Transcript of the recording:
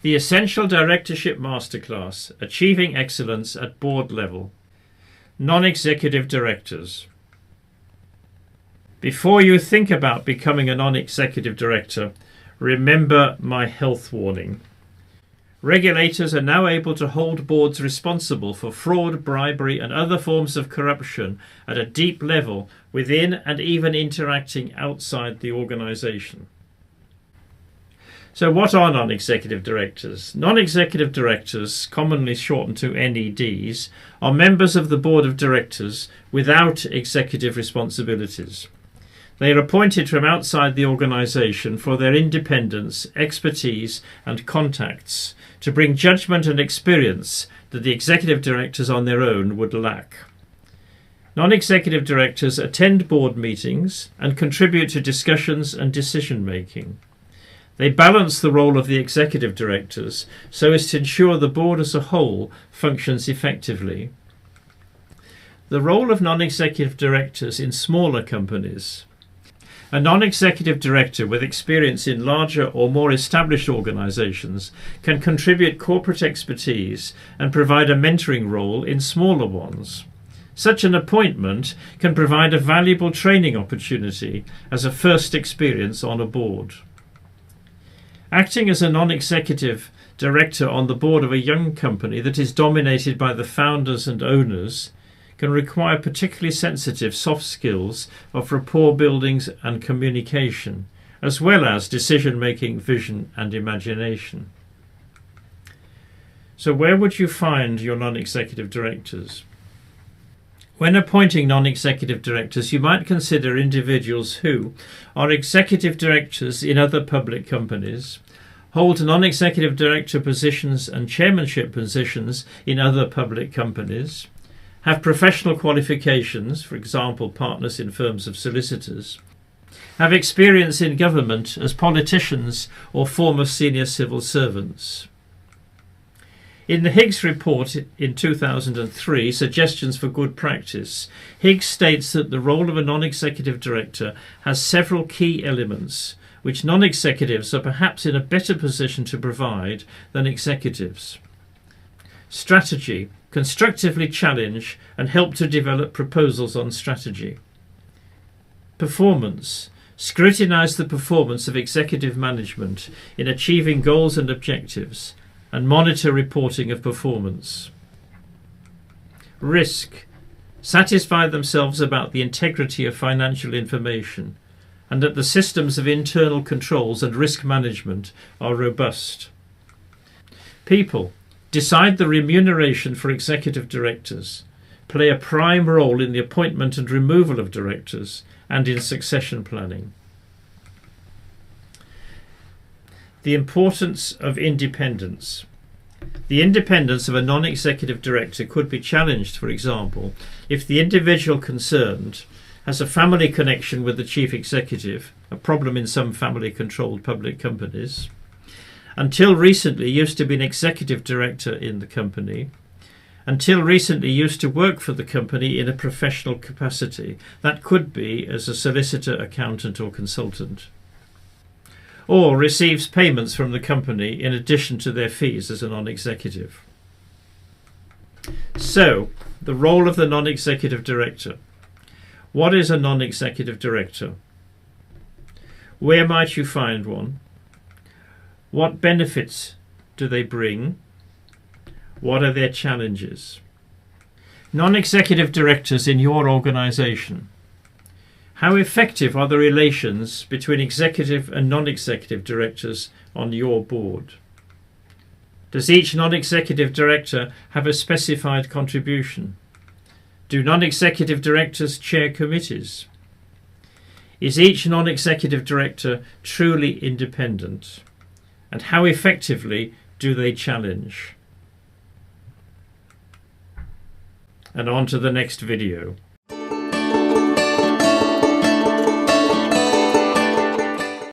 The Essential Directorship Masterclass, Achieving Excellence at Board Level. Non-Executive Directors. Before you think about becoming a non-executive director, remember my health warning. Regulators are now able to hold boards responsible for fraud, bribery and other forms of corruption at a deep level within and even interacting outside the organisation. So what are non-executive directors? Non-executive directors, commonly shortened to NEDs, are members of the board of directors without executive responsibilities. They are appointed from outside the organisation for their independence, expertise and contacts to bring judgement and experience that the executive directors on their own would lack. Non-executive directors attend board meetings and contribute to discussions and decision-making. They balance the role of the executive directors so as to ensure the board as a whole functions effectively. The role of non-executive directors in smaller companies. A non-executive director with experience in larger or more established organisations can contribute corporate expertise and provide a mentoring role in smaller ones. Such an appointment can provide a valuable training opportunity as a first experience on a board. Acting as a non-executive director on the board of a young company that is dominated by the founders and owners can require particularly sensitive soft skills of rapport building and communication, as well as decision-making, vision and imagination. So where would you find your non-executive directors? When appointing non-executive directors, you might consider individuals who are executive directors in other public companies, hold non-executive director positions and chairmanship positions in other public companies, have professional qualifications, for example, partners in firms of solicitors, have experience in government as politicians or former senior civil servants. In the Higgs Report in 2003, Suggestions for Good Practice, Higgs states that the role of a non-executive director has several key elements, which non-executives are perhaps in a better position to provide than executives. Strategy, constructively challenge and help to develop proposals on strategy. Performance, scrutinise the performance of executive management in achieving goals and objectives, and monitor reporting of performance. Risk, satisfy themselves about the integrity of financial information and that the systems of internal controls and risk management are robust. People, decide the remuneration for executive directors, play a prime role in the appointment and removal of directors and in succession planning. The importance of independence. The independence of a non-executive director could be challenged, for example, if the individual concerned has a family connection with the chief executive, a problem in some family-controlled public companies, until recently used to be an executive director in the company, until recently used to work for the company in a professional capacity, that could be as a solicitor, accountant or consultant, or receives payments from the company in addition to their fees as a non-executive. So, the role of the non-executive director. What is a non-executive director? Where might you find one? What benefits do they bring? What are their challenges? Non-executive directors in your organisation. How effective are the relations between executive and non-executive directors on your board? Does each non-executive director have a specified contribution? Do non-executive directors chair committees? Is each non-executive director truly independent? And how effectively do they challenge? And on to the next video.